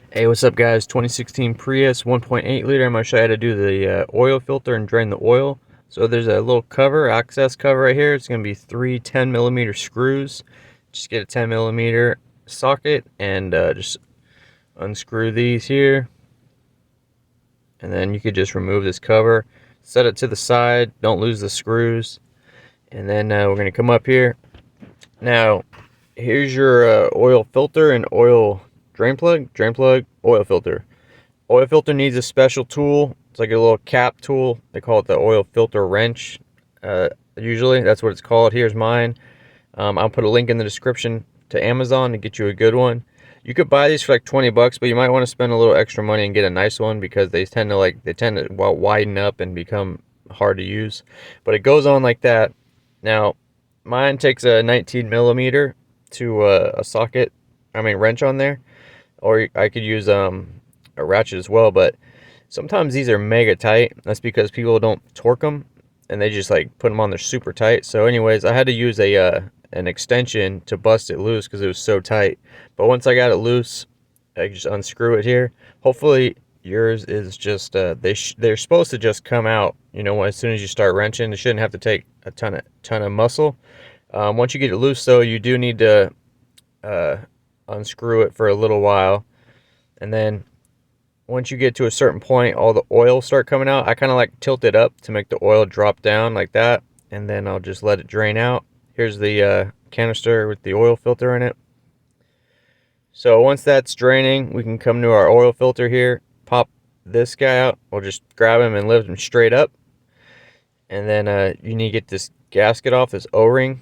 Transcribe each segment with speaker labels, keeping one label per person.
Speaker 1: Hey, what's up guys? 2016 Prius 1.8 liter. I'm going to show you how to do the oil filter and drain the oil. So there's a little cover, access cover right here. It's going to be three 10mm screws. Just get a 10mm socket and just unscrew these here. And then you could just remove this cover. Set it to the side. Don't lose the screws. And then we're going to come up here. Now, here's your oil filter and oil drain plug, oil filter. Oil filter needs a special tool. It's like a little cap tool. They call it the oil filter wrench. Usually, that's what it's called. Here's mine. I'll put a link in the description to Amazon to get you a good one. You could buy these for like 20 bucks, but you might want to spend a little extra money and get a nice one because they tend to widen up and become hard to use. But it goes on like that. Now, mine takes a 19mm to a socket. Wrench on there, or I could use a ratchet as well. But sometimes these are mega tight. That's because people don't torque them and they just like put them on there super tight. So anyways, I had to use a an extension to bust it loose because it was so tight. But once I got it loose, I just unscrew it here. Hopefully yours is just they're supposed to just come out, you know, as soon as you start wrenching. It shouldn't have to take a ton of muscle. Once you get it loose though, you do need to unscrew it for a little while, and then once you get to a certain point, all the oil start coming out. I kind of like tilt it up to make the oil drop down like that, and then I'll just let it drain out. Here's the canister with the oil filter in it. So once that's draining, we can come to our oil filter here, pop this guy out. We'll just grab him and lift him straight up, and then you need to get this gasket off, this O-ring.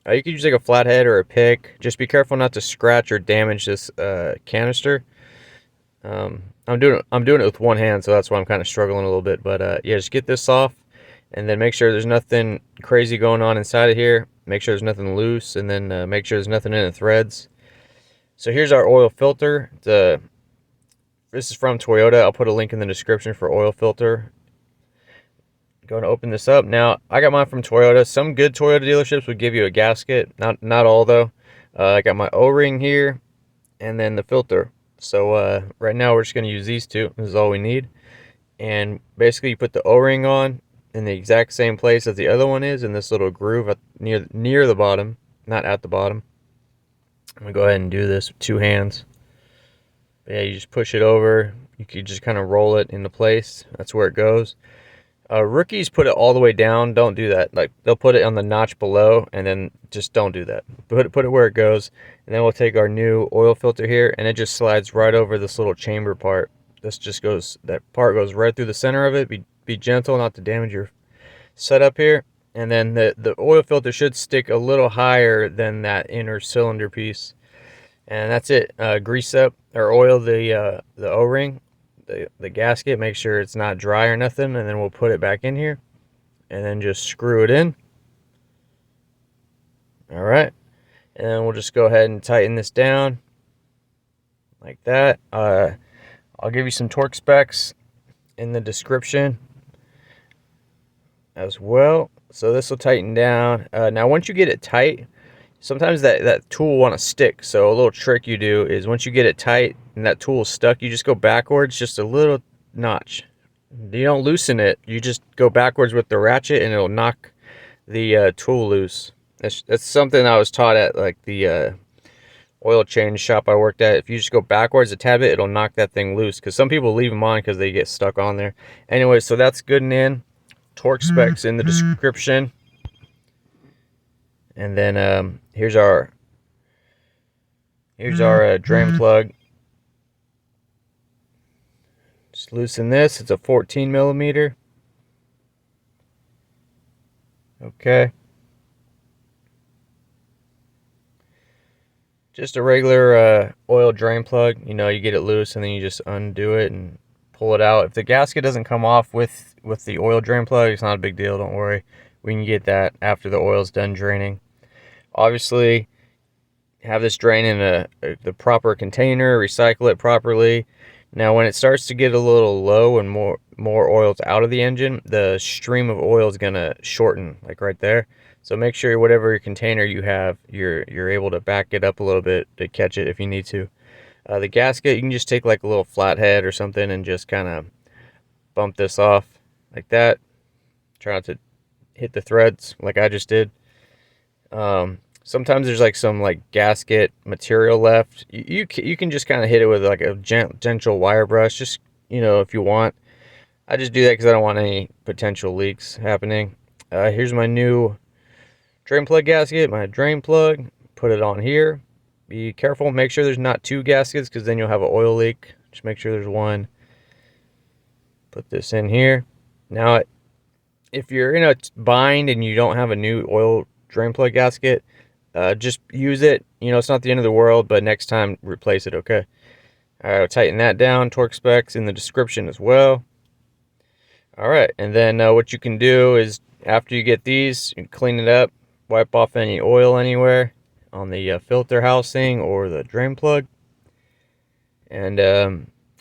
Speaker 1: You could use like a flathead or a pick. Just be careful not to scratch or damage this canister. I'm doing it with one hand, so that's why I'm kind of struggling a little bit. But yeah, just get this off, and then make sure there's nothing crazy going on inside of here. Make sure there's nothing loose, and then make sure there's nothing in the threads. So here's our oil filter. This is from Toyota. I'll put a link in the description for oil filter. Going to open this up. Now, I got mine from Toyota. Some good Toyota dealerships would give you a gasket. Not all, though. I got my O-ring here, and then the filter. So right now we're just going to use these two. This is all we need. And basically you put the O-ring on in the exact same place as the other one is, in this little groove near the bottom, not at the bottom. I'm going to go ahead and do this with two hands. But yeah, you just push it over. You can just kind of roll it into place. That's where it goes. Rookies put it all the way down. Don't do that. Like, they'll put it on the notch below, and then just don't do that. Put it where it goes, and then we'll take our new oil filter here, and it just slides right over this little chamber part. That part goes right through the center of it. Be gentle not to damage your setup here. And then the oil filter should stick a little higher than that inner cylinder piece. And that's it. Grease up or oil the O-ring. The gasket, make sure it's not dry or nothing, and then we'll put it back in here and then just screw it in. All right, and then we'll just go ahead and tighten this down like that. I'll give you some torque specs in the description as well. So this will tighten down. Now once you get it tight, sometimes that tool will want to stick. So a little trick you do is, once you get it tight and that tool is stuck, you just go backwards just a little notch. You don't loosen it. You just go backwards with the ratchet, and it'll knock the tool loose. That's something I was taught at like the oil change shop I worked at. If you just go backwards a tad bit, it'll knock that thing loose, because some people leave them on because they get stuck on there. Anyway, so that's good and in. Torque specs in the description. And then here's our drain plug. Just loosen this. It's a 14mm. Okay. Just a regular oil drain plug. You know, you get it loose and then you just undo it and pull it out. If the gasket doesn't come off with the oil drain plug, it's not a big deal. Don't worry. We can get that after the oil's done draining. Obviously, have this drain in the proper container, recycle it properly. Now when it starts to get a little low and more oil's out of the engine, the stream of oil is going to shorten, like right there. So make sure whatever container you have, you're able to back it up a little bit to catch it if you need to. The gasket, you can just take like a little flathead or something and just kind of bump this off like that. Try not to hit the threads like I just did. Sometimes there's like some like gasket material left. You can just kind of hit it with like a gentle wire brush, just, you know, if you want. I just do that because I don't want any potential leaks happening. Here's my new drain plug gasket, my drain plug. Put it on here. Be careful, make sure there's not two gaskets because then you'll have an oil leak. Just make sure there's one. Put this in here. Now, if you're in a bind and you don't have a new oil drain plug gasket, just use it. You know, it's not the end of the world, but next time replace it, okay? All right, I'll tighten that down. Torque specs in the description as well. All right, and then what you can do is after you get these, you clean it up, wipe off any oil anywhere on the filter housing or the drain plug. And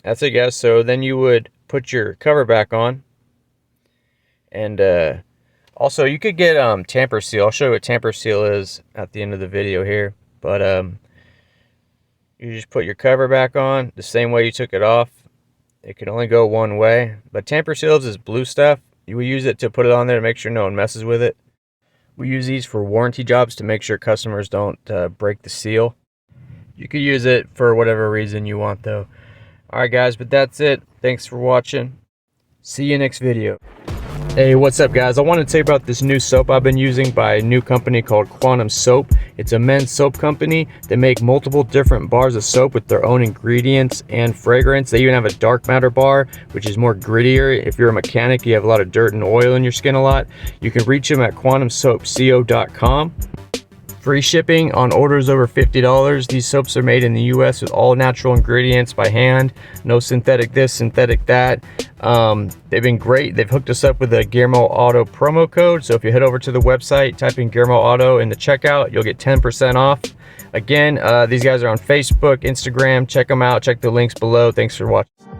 Speaker 1: that's it, guys. So then you would put your cover back on. And also you could get tamper seal. I'll show you what tamper seal is at the end of the video here. But you just put your cover back on the same way you took it off. It can only go one way. But tamper seals is blue stuff. You will use it to put it on there to make sure no one messes with it. We use these for warranty jobs to make sure customers don't break the seal. You could use it for whatever reason you want though. Alright guys, but that's it. Thanks for watching. See you next video. Hey, what's up guys? I want to tell you about this new soap I've been using by a new company called Quantum Soap. It's a men's soap company. They make multiple different bars of soap with their own ingredients and fragrance. They even have a dark matter bar, which is more grittier. If you're a mechanic, you have a lot of dirt and oil in your skin a lot, you can reach them at quantumsoapco.com. Free shipping on orders over $50. These soaps are made in the US with all natural ingredients by hand. No synthetic this, synthetic that. They've been great. They've hooked us up with a Guillermo Auto promo code. So if you head over to the website, type in Guillermo Auto in the checkout, you'll get 10% off. Again, these guys are on Facebook, Instagram. Check them out. Check the links below. Thanks for watching.